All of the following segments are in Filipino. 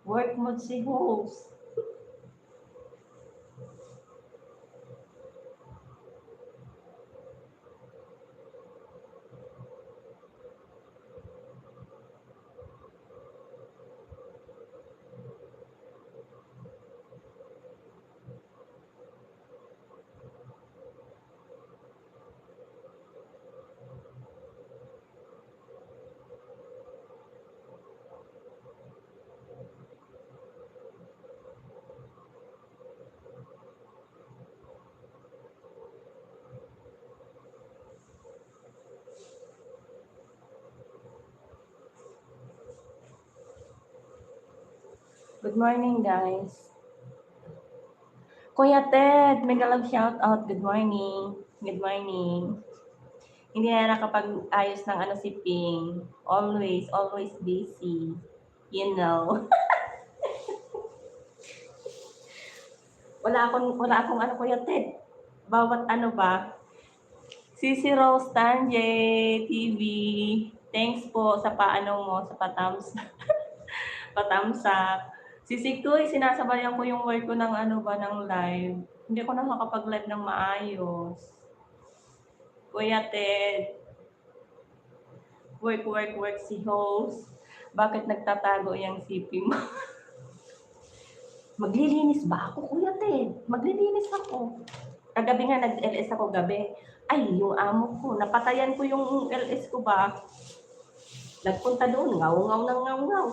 Work mode si host. Good morning, guys. Kuya Ted, mega love shout out. Good morning. Good morning. Hindi na nakapag-ayos ng ano si Ping. Always busy. You know. wala akong ano Kuya Ted. Bawat ano ba? Sisi Rose Tanje TV. Thanks po sa paano mo, sa patamsak. Sisi Kuy, sinasabayan ko yung work ko ng ano ba, ng live. Hindi ko na makapag-live ng maayos. Kuya Ted, work si host. Bakit nagtatago yung CP mo? Maglilinis ba ako, Kuya Ted? Maglilinis ako. Kagabi nga nag-LS ako gabi. Ay, yung amo ko, napatayan ko yung LS ko ba? Nagpunta doon, ngaw-ngaw ng ngaw-ngaw.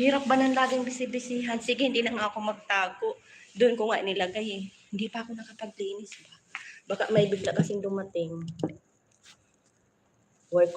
Hirap ba ng laging bisibisihan? Sige, hindi na nga ako magtago. Doon ko nga nilagay eh. Hindi pa ako nakapaglinis ba? Baka may bigla kasing dumating. Work.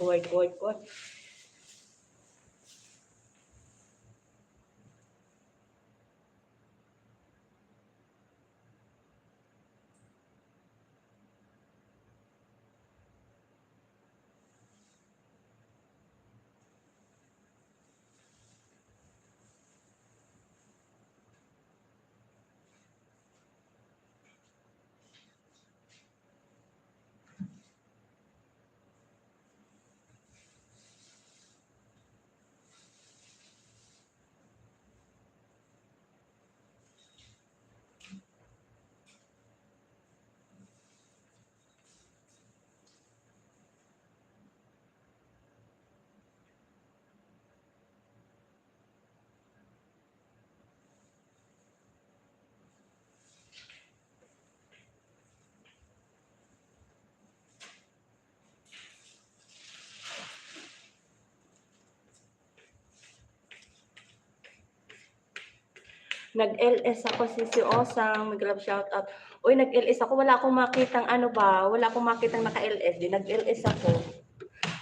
Nag-LS ako si Osang, mag-love shout out. Uy, nag-LS ako, wala akong makitang ano ba, wala akong makitang naka-LS din. Nag-LS ako.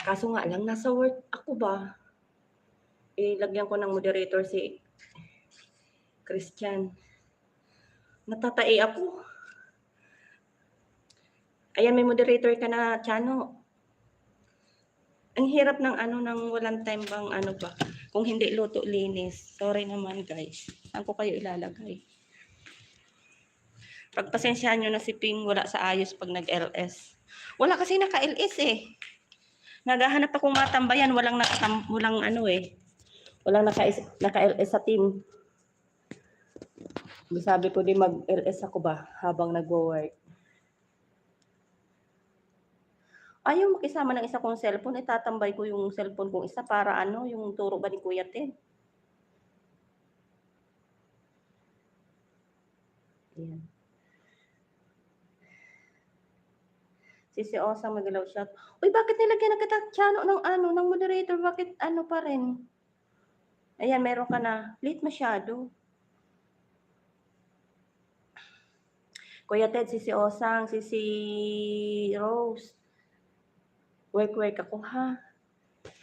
Kaso nga lang, nasa work ako ba? Ilagyan ko ng moderator si Christian. Natatai ako. Ayan, may moderator ka na, Chano. Ang hirap ng ano, ng walang time bang ano ba. Kung hindi luto, linis. Sorry naman, guys. Saan ko kayo ilalagay? Pagpasensyahan nyo na si Ping wala sa ayos pag nag-LS. Wala kasi naka-LS eh. Naghahanap akong matambayan, walang ano eh. Walang naka-LS sa team. Sabi ko din mag-LS ako ba habang nagwo-work. Ayaw makisama ng isa kong cellphone, itatambay ko yung cellphone kong isa para ano, yung turo ba ni Kuya Ted. Ayan. Si Osa mag-ilaw shot. Uy, bakit nilagyan ng Chano ng ano, ng moderator? Bakit ano pa rin? Ayan, meron ka na. Late masyado. Kuya Ted, si Osang, si Rose. Work ako ha.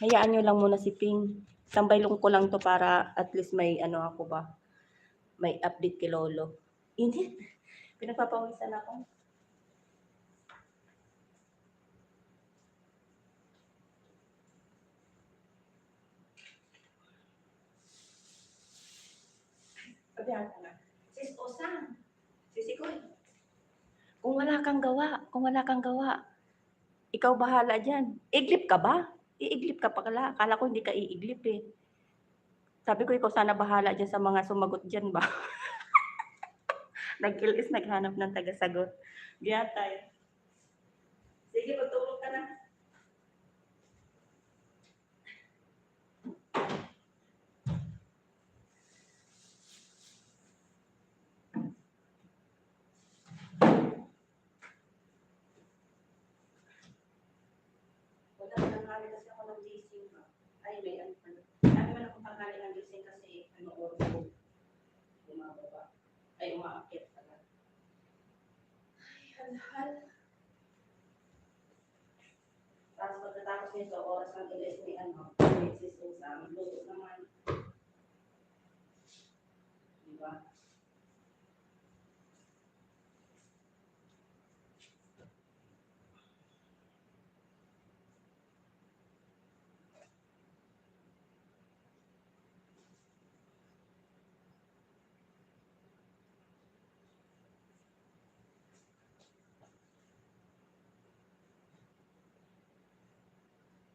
Hayaan nyo lang muna si Ping. Tambay ko lang to para at least may ano ako ba. May update kay Lolo. Init. Pinagpapawisan ako. Sabihan ka na. Sis Osang. Sisi Koy. Kung wala kang gawa, ikaw bahala dyan. Iglip ka ba? Iiglip ka pala, akala ko hindi ka iiglip, eh. Sabi ko ikaw sana bahala diyan sa mga sumagot diyan ba. Nag-LS naghanap ng tagasagot. Giyatay. Sige, magtulog ka na. Wala tanghali kasi ako ng gising ba. Ay, may ano pala. Sabi mo na kung tanghali ng gising kasi ano oras ko bumababa. Ay, umaakyat pala. Ay, halhal. Tapos pagkatapos nito, oras ng LS ni ano, Alexis Usang, luto naman. Diba?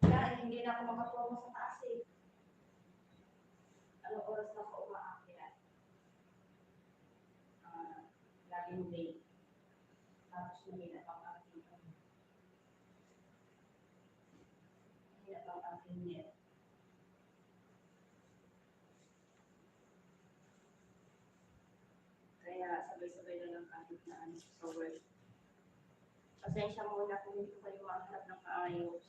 Kaya hindi na ako makapromo sa taas eh. Anong oras na ako umaakyat? Laging late. Tapos mahina pang aking net. Kaya sabay-sabay na lang kahit na ano sa work. Pasensya muna kung hindi ko kayo mahanap ng maayos.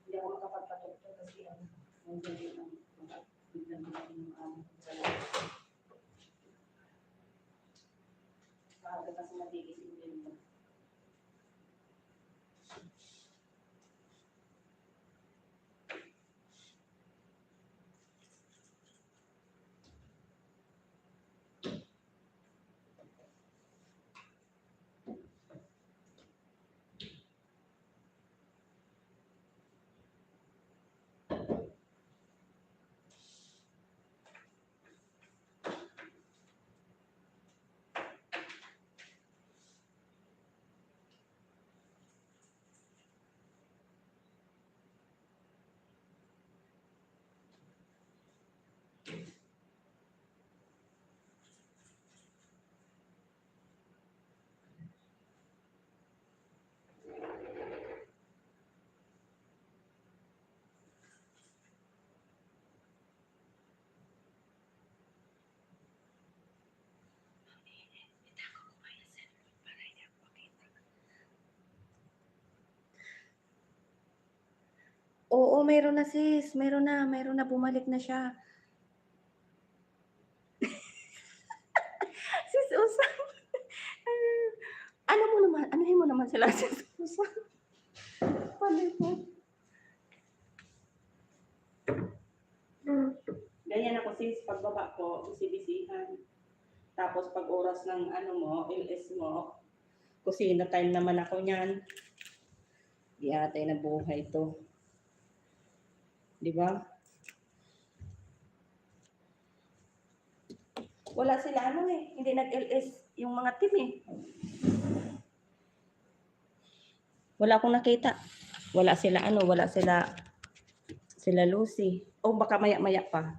Hindi ako makapagpatugtog kasi nandiyan yung biglang yung maaga kasi nagigising din. Oo, meron na sis. Meron na. Bumalik na siya. Sis Usang. Anuhin mo naman sila sis Usang. Paano po? Ganyan ako sis, pagbaba ko, bisibisihan. Tapos pag oras ng ano mo, LS mo, kusina time naman ako niyan. Di atay na buhay to. Di ba? Wala sila ano eh, hindi nag-LS yung mga team eh. Wala akong nakita. Wala sila Lucy. O baka maya-maya pa.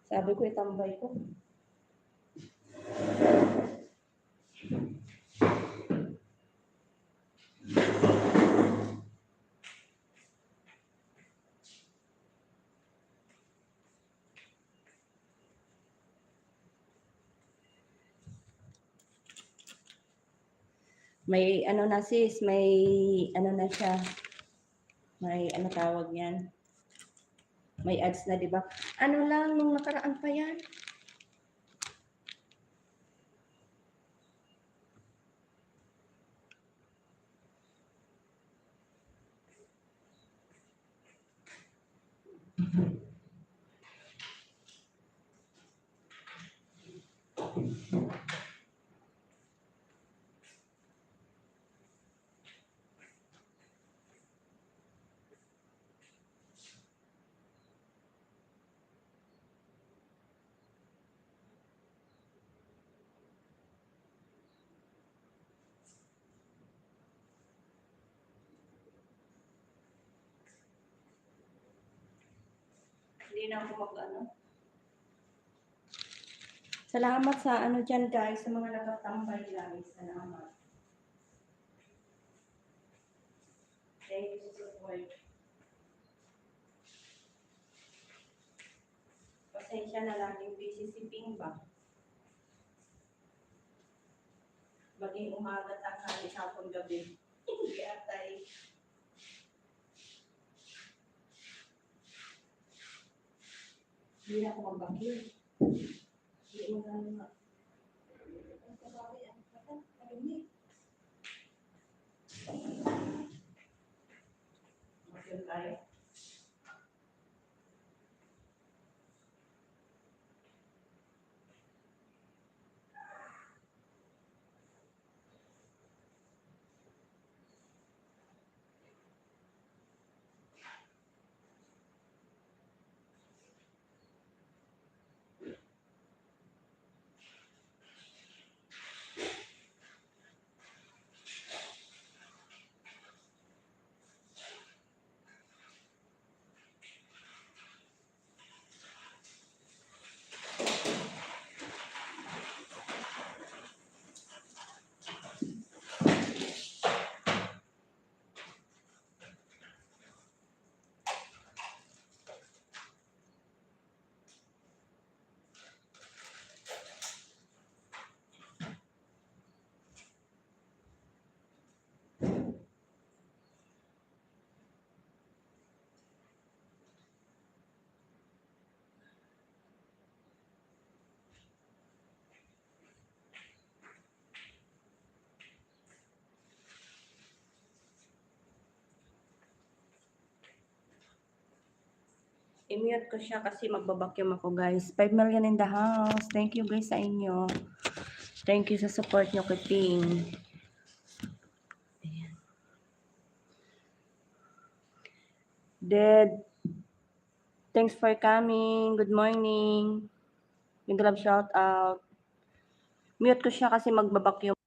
Sabi ko itambay ko. May ano na sis, may ano na siya. May ano tawag yan. May ads na, di ba? Ano lang, nung nakaraan pa yan. Hindi na ako mag-ano. Salamat sa ano dyan guys, sa mga nagtatambay guys. Salamat. Thank you sa support. Pasensya na laging busy si Ping ba? Maging umaga tanghali hapon gabi. Hindi atay. Hindi na ako magbakyo. Hindi mo gano'n nga. Ang kabawi, ang katan, marumi. Bakyo tayo. I-mute ko siya kasi magbabacuum ako guys. 5 million in the house. Thank you guys sa inyo. Thank you sa support nyo kay Ping. Ded, thanks for coming. Good morning. Big love shout out. Mute ko siya kasi magbabacuum.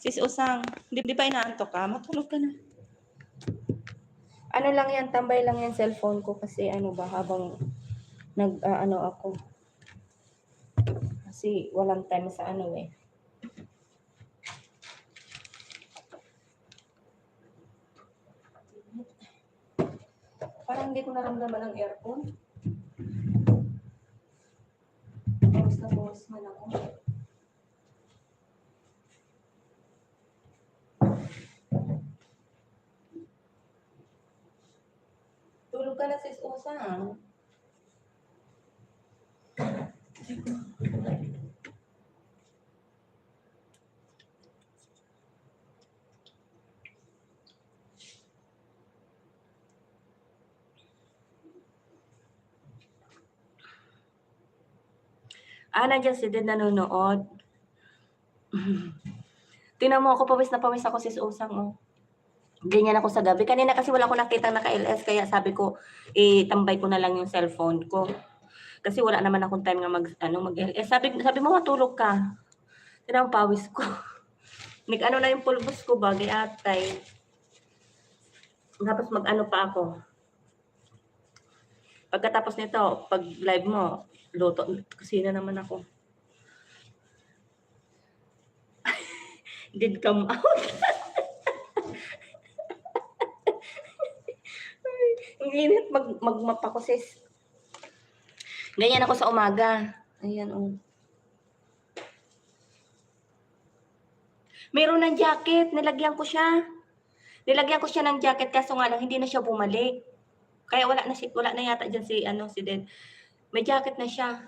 Sis Usang, di ba inaantok ka? Matulog ka na. Ano lang yan, tambay lang yan cellphone ko kasi ano ba, habang ano ako. Kasi walang time sa ano eh. Parang hindi ko naramdaman ang aircon. Bawas na bawas man ako. Tulog ka na sis Usang. Nandiyan si Ded nanonood. Tingnan mo ako, pawis na pawis ako sis Usang, oh. Ganyan ako sa gabi. Kanina kasi wala ko nakita naka-LS, kaya sabi ko, tambay ko na lang yung cellphone ko. Kasi wala naman akong time nga mag-LS. Sabi mo, matulog ka. Tingnan mo, pawis ko. Nag-ano na yung pulbos ko, bagay atay. Tapos mag-ano pa ako. Pagkatapos nito, pag live mo, luto, kusina naman ako. Did come out. Ang init, magmap ako sis. Ganyan ako sa umaga. Ayan, oh. Meron ng jacket, nilagyan ko siya. Nilagyan ko siya ng jacket, kaso nga lang, hindi na siya bumalik. Kaya wala na yata dyan si Ded. May jacket na siya.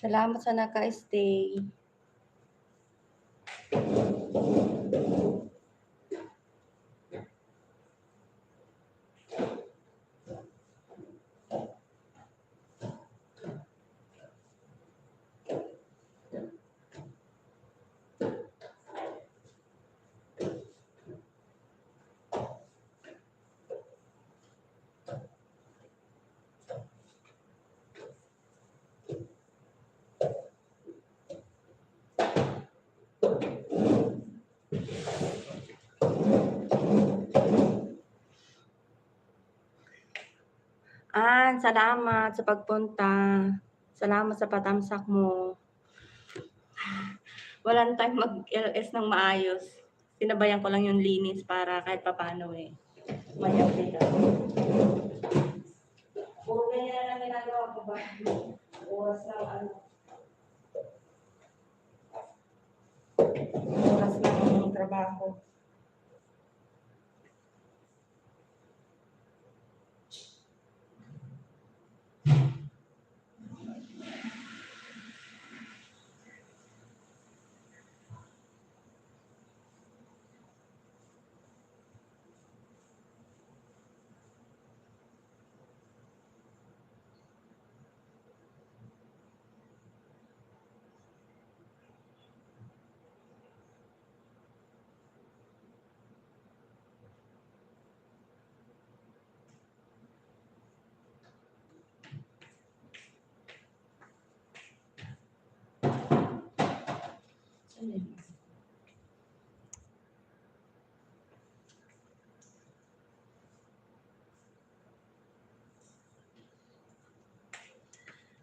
Salamat sa naka-stay. Salamat sa pagpunta. Salamat sa patamsak mo. Walang time mag-LS ng maayos. Sinabayan ko lang yung linis para kahit papano may update ako. Puro ganyan na lang ginagawa ko ba? Oras ng trabaho.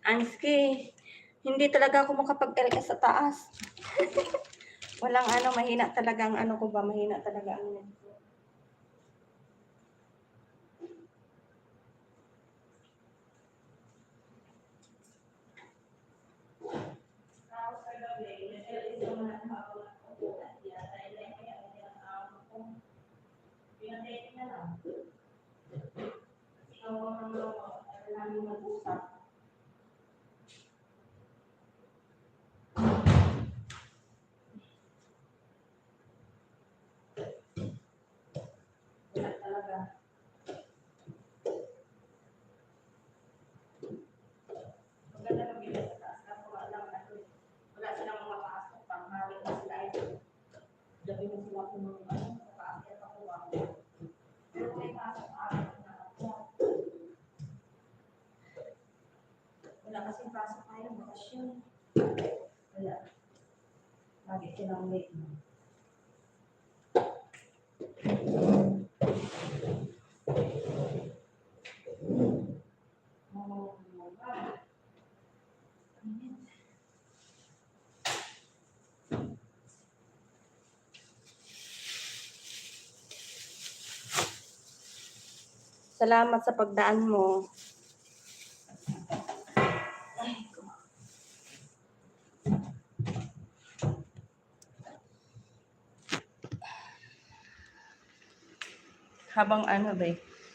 Anski, hindi talaga ako makapag-LS sa taas. Walang mahina talaga ang mahina talaga ang net ko. Tapos kagabi, nag-LS naman ang hapon ako. Pinatake na lang. Ikaw ang mag-usap. Wala talaga. Maganda mag-ibig sa taas. Kaso wala silang mga pasok. Panghaling na sila ay gabi na sila kung nakaakyat ako. Pero may pasok na ako. Wala kasing pasok ngayon. Bakasyon. Wala. Lagi silang late na. Salamat sa pagdaan mo. Habang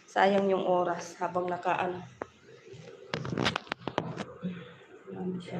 sayang yung oras habang siya.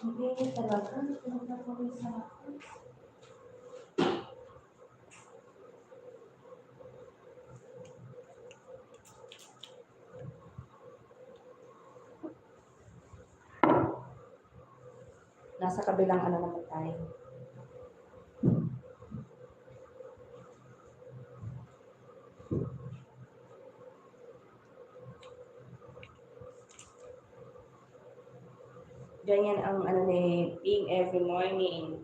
Hindi talaga. Pinagpapawis ako. Nasa kabilang naman tayo. Ganyan ang ano ni Ping every morning.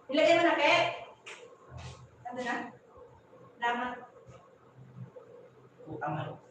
Ilagay mo na, Ket. Ano na? Laman. Utang.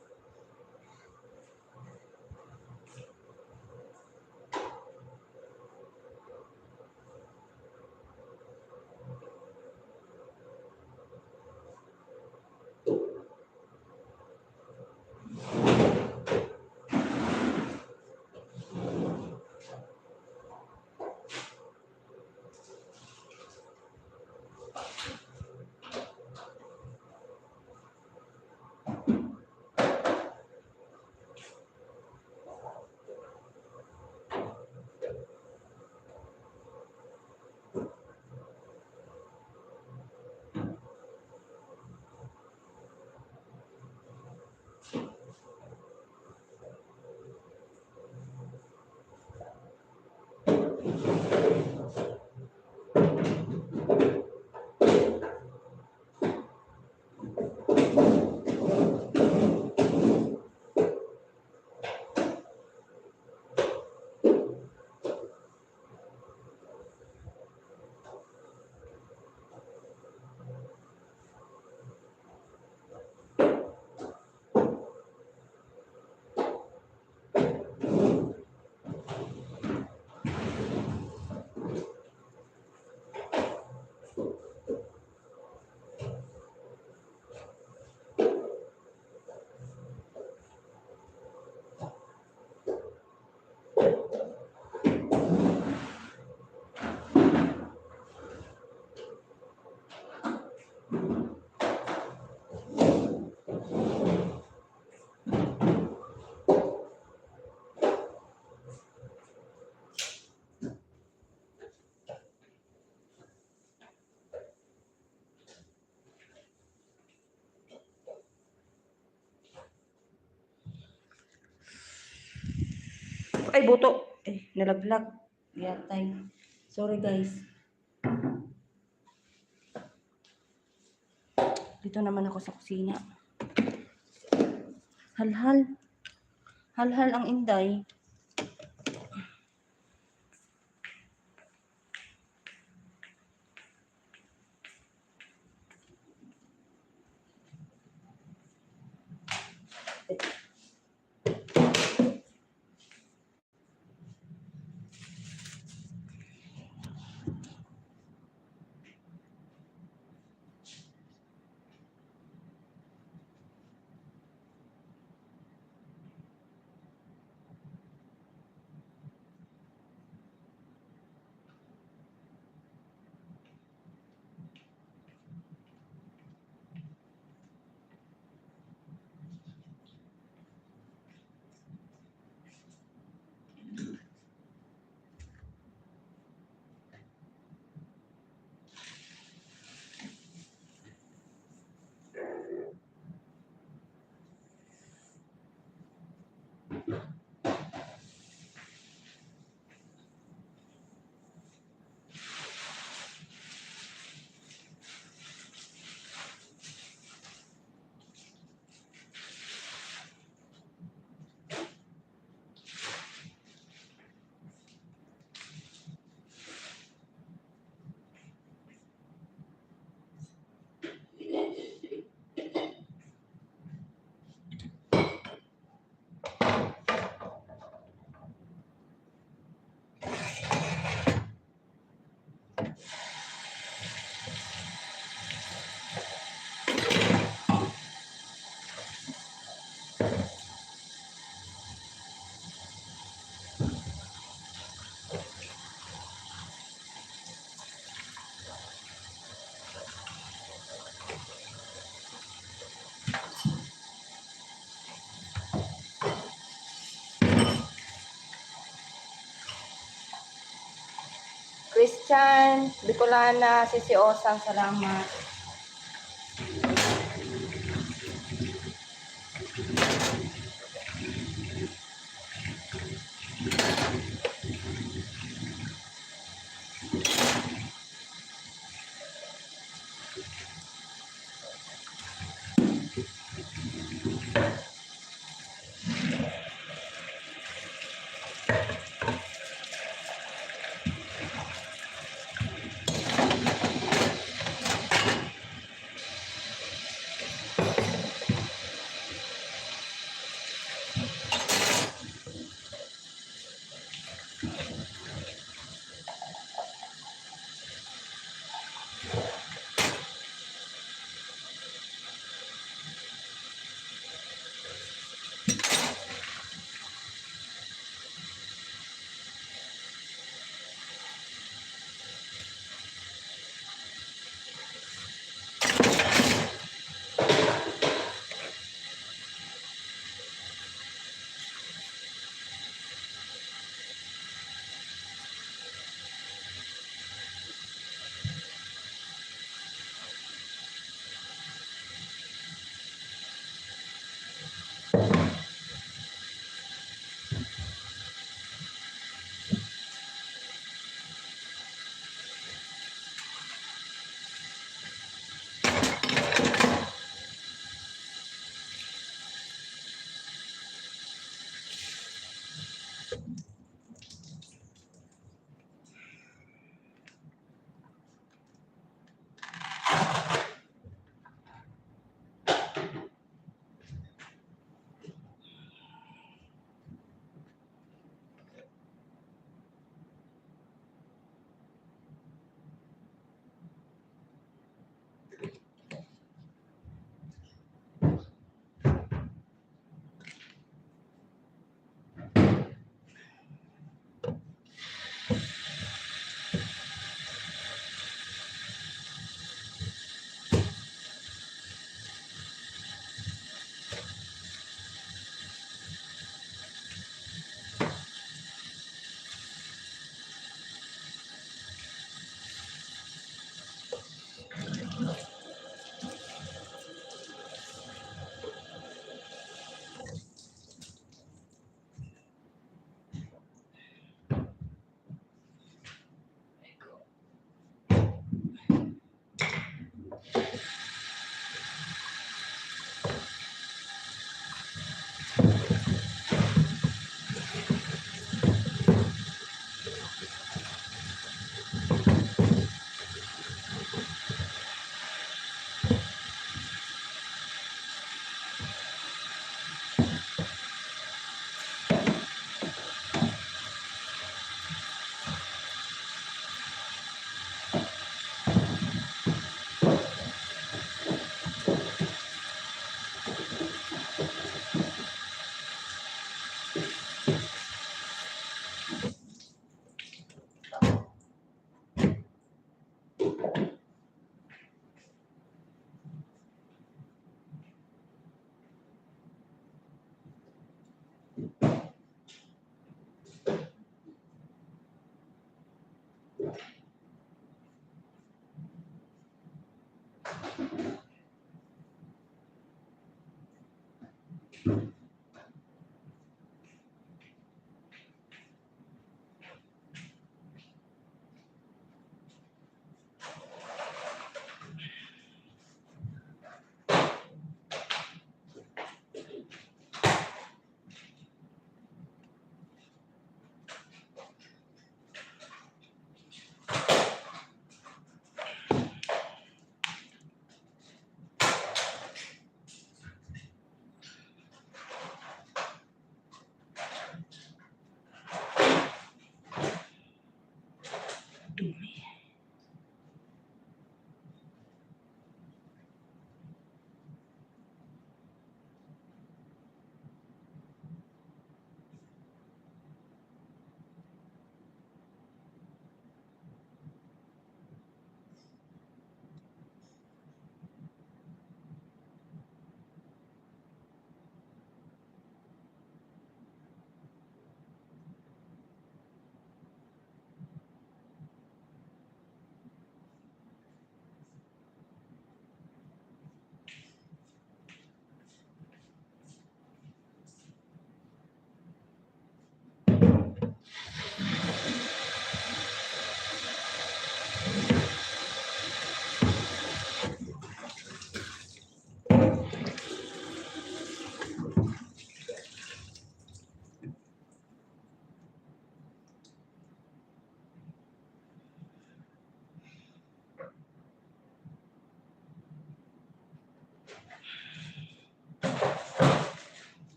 Ay, buto. Nalaglag. Yatay. Sorry, guys. Dito naman ako sa kusina. Halhal. Halhal ang inday. Christian, Bicolana, Sisi Osang, salamat.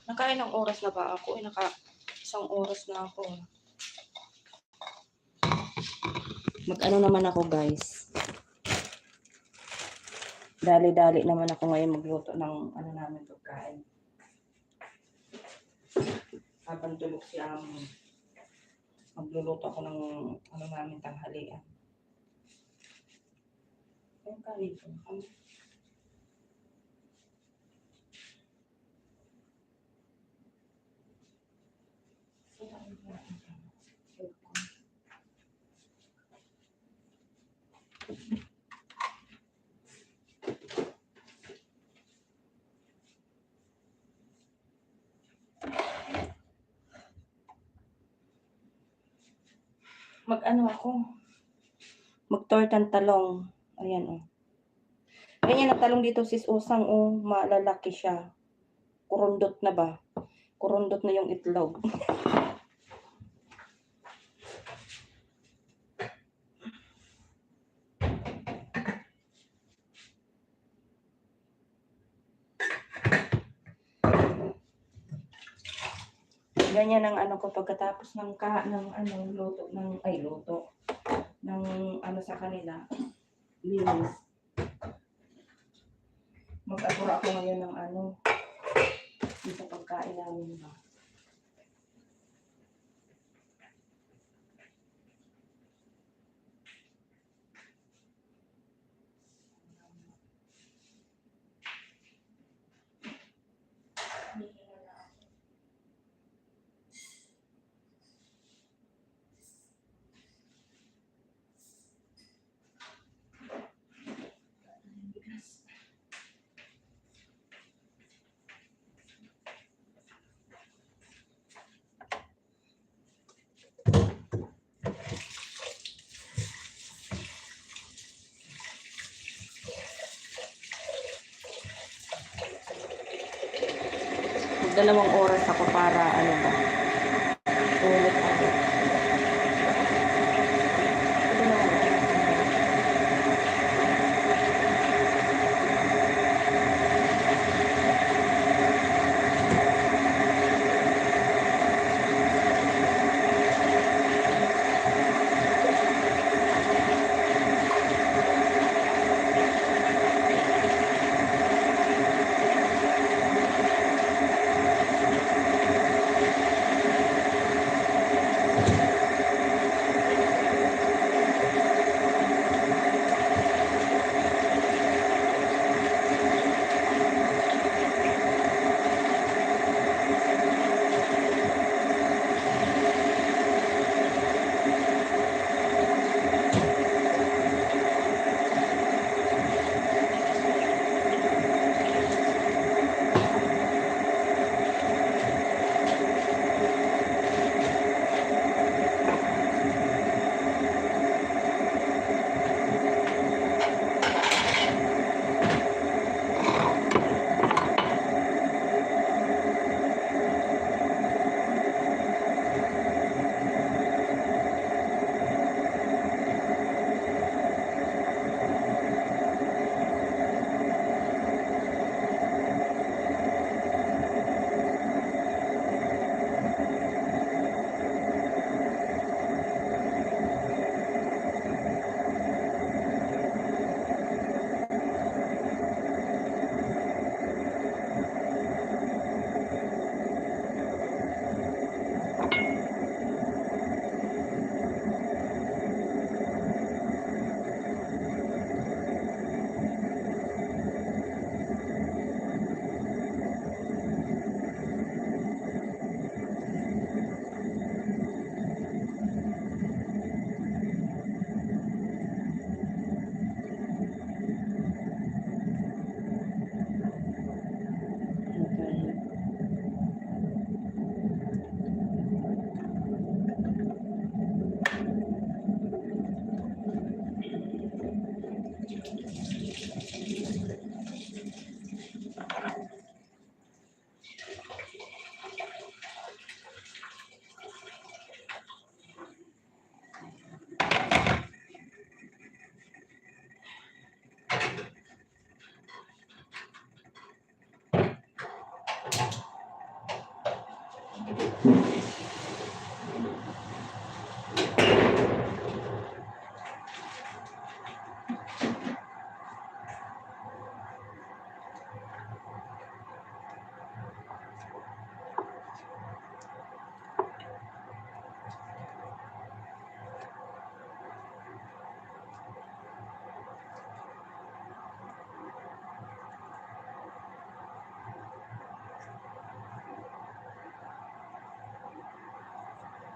Nakain ng oras na ba ako? Isang oras na ako. Mag-ano naman ako, guys. Dali-dali naman ako ngayon magluto ng ano namin pagkain. Habang tulog si Amo. Magluluto ako ng ano namin tanghalian. Ayun ka rito. Mag-ano ako? Mag-tortang talong. Ayan, oh. Ganyan ang talong dito, sis Usang, oh. Malalaki siya. Kurundot na ba? Kurundot na yung itlog. Ganyan ang ano ko pagkatapos ng luto ng ano sa kanila. Linis. Mag-abura ako ngayon ng ano sa pagkain namin ba. Dalawang oras ako para ano ba. Ulit ako.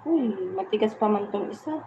Uy, matigas pa man tong isa.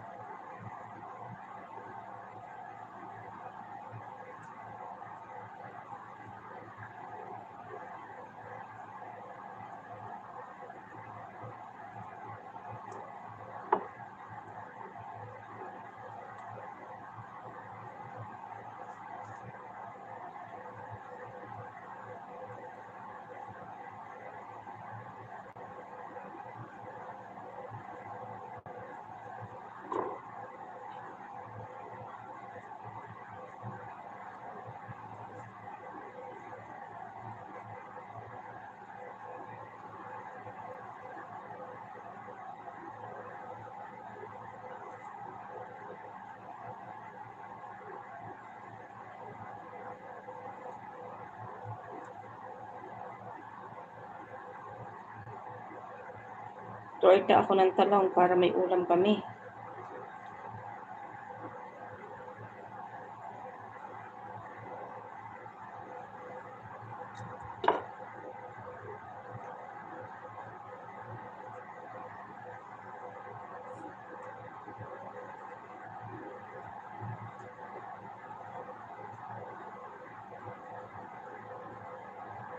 Torta ako ng talong para may ulam kami.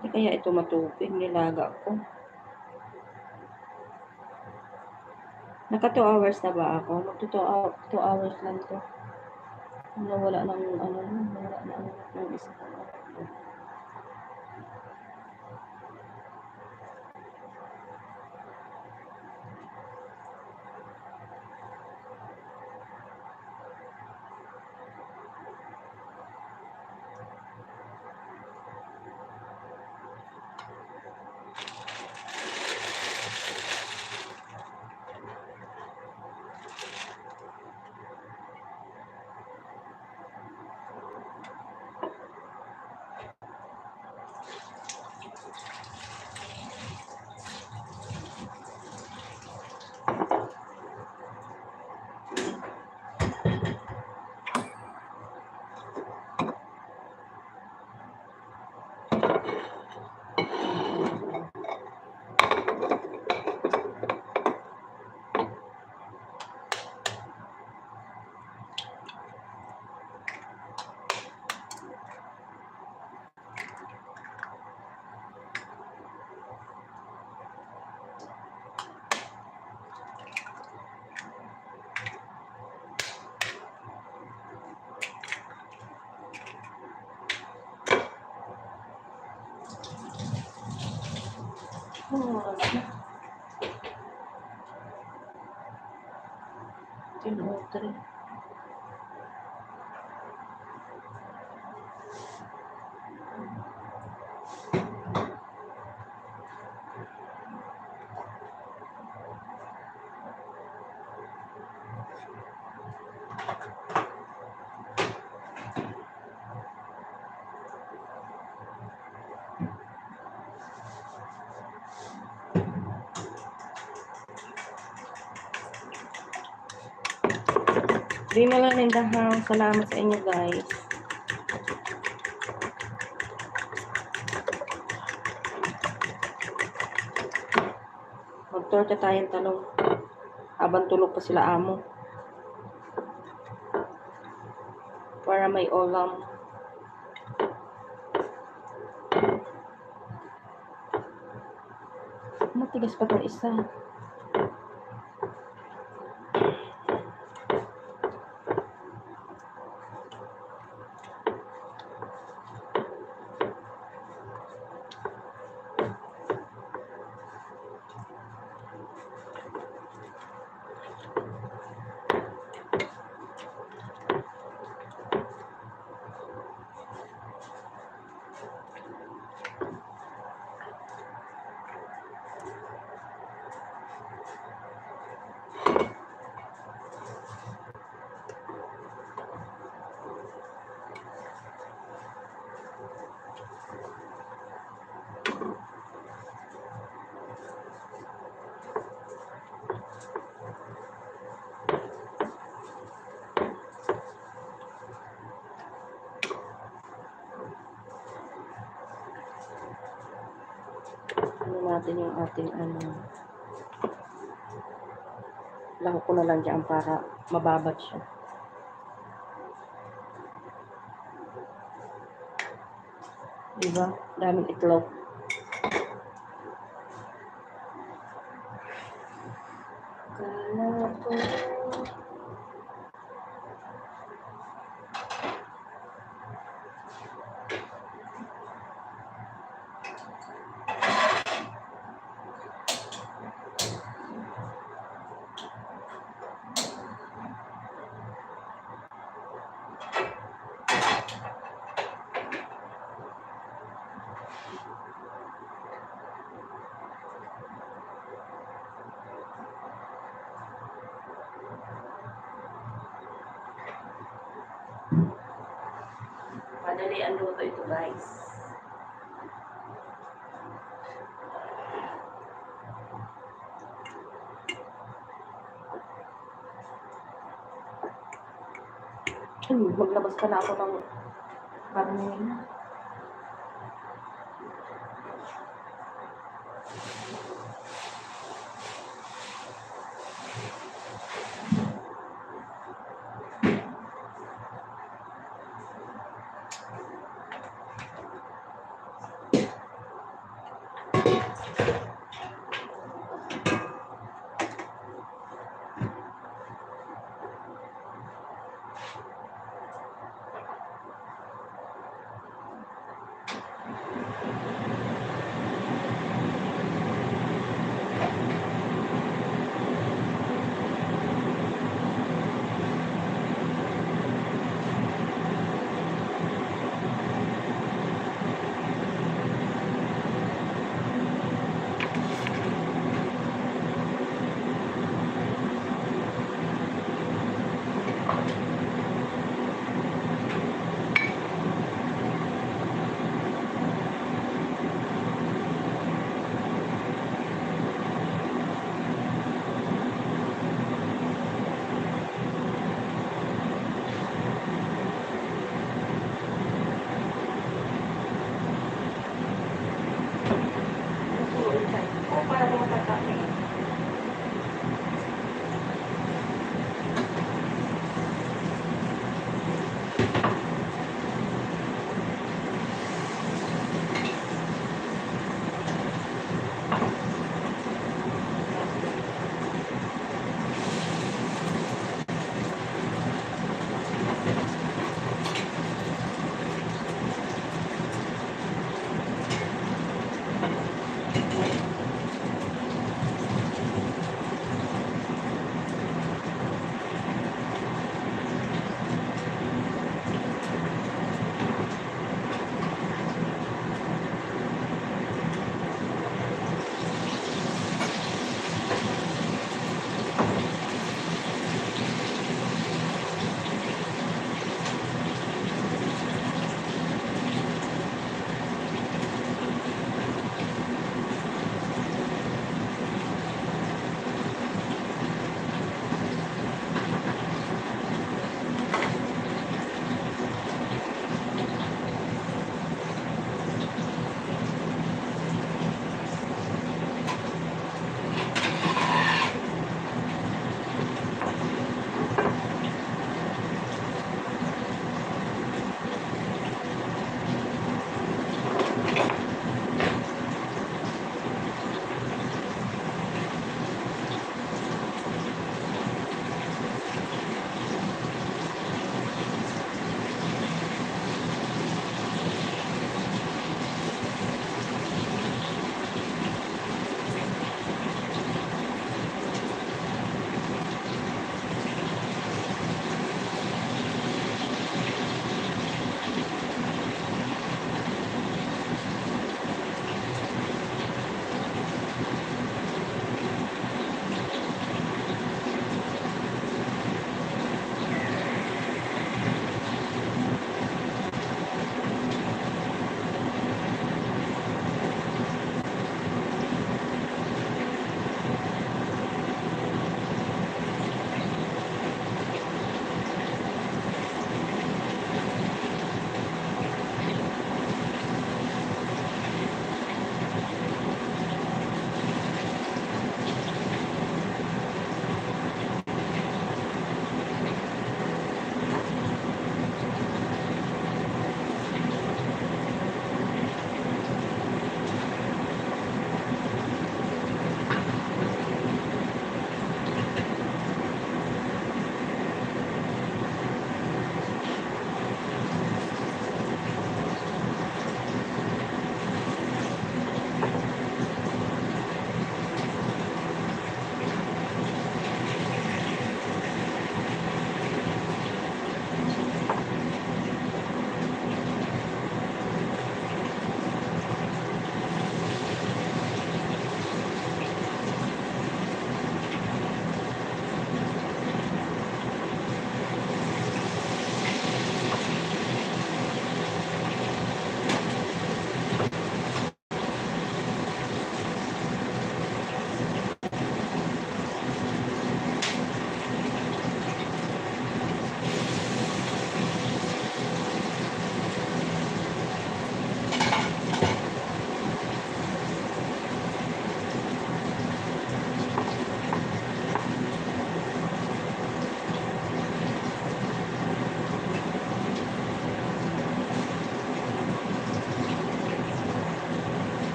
Di kaya ito matubig, nilaga ko. Naka 2 hours na ba ako? Magto 2 hours lang to. Nawala ng ng isa. Tinutri. Di na lang in the house. Salamat sa inyo guys. Magtorta tayong talong. Habang tulog pa sila amo. Para may ulam. Matigas pa itong isa. natin yung ating lang ko na lang dyan para mababad siya. Diba? Daming itlog. Kala ko. Madali ang luto ito, guys. Maglabas ka na ako ng karne.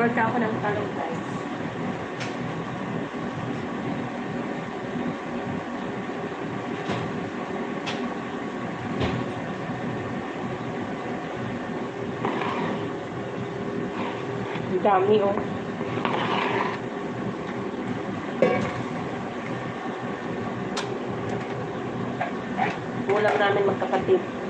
Nag-order ako ng talong, guys. Ang dami, oh. Ulam namin magkapatid.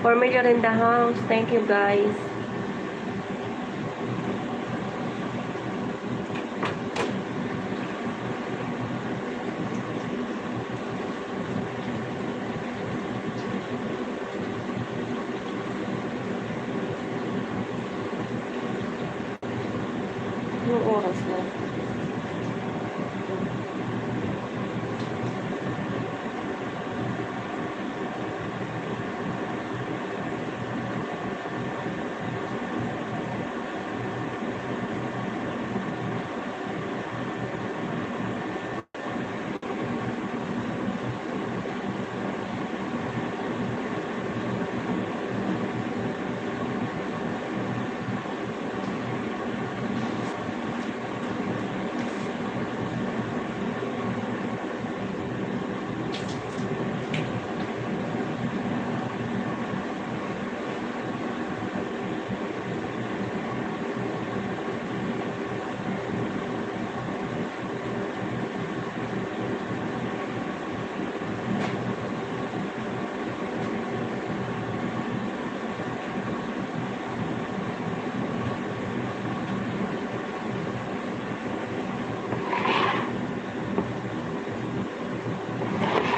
4 million in the house. Thank you, guys. Yung oras na.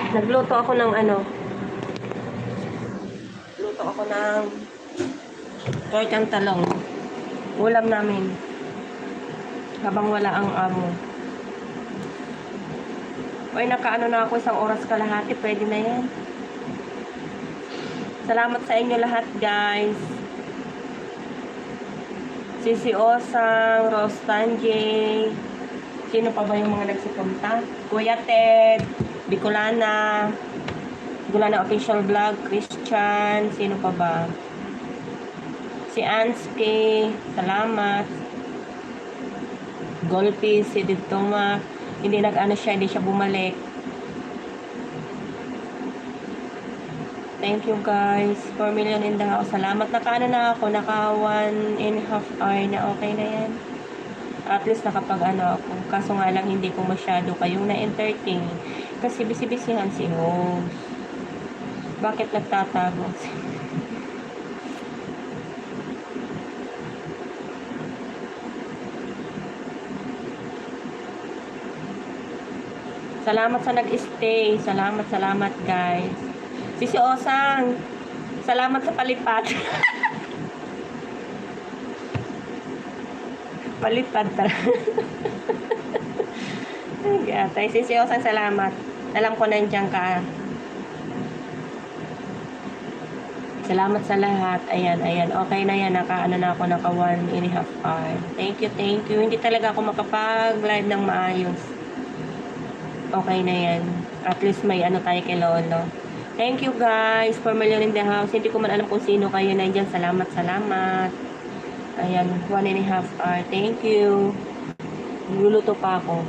Nagluto ako ng luto ako ng tortang talong. Ulam namin. Habang wala ang amo. Oy, nakaano na ako 1 oras kalahati. Pwede na yan. Salamat sa inyo lahat, guys. Sisi Osang, Rose Tanjay. Sino pa ba yung mga nagsipunta? Kuya Ted, Bicolana, Bicolana Official Vlog, Christian, sino pa ba? Si Ansky, salamat. Golpi, si Ditoma, hindi hindi siya bumalik. Thank you, guys. 4 million in the house. Salamat. Naka ako, naka 1.5 hour na, okay na yan. At least nakapag ako. Kaso nga lang hindi ko masyado kayong na-entertain. Kasi bisibisihan si host. Bakit nagtatago? Salamat sa nag-stay. Salamat guys. Sisi Osang, salamat sa palipat. Palipad talaga. Tay, Sisi Osang, salamat. Alam ko nandiyan ka. Salamat sa lahat. Ayan. Okay na yan. Naka ako, naka 1.5 hour. Thank you. Hindi talaga ako makapag-live ng maayos. Okay na yan. At least may tayo kay Lolo. Thank you, guys. 4 million in the house. Hindi ko man alam kung sino kayo nandiyan. Salamat. Ayan, 1.5 hour. Thank you. Luluto pa ako.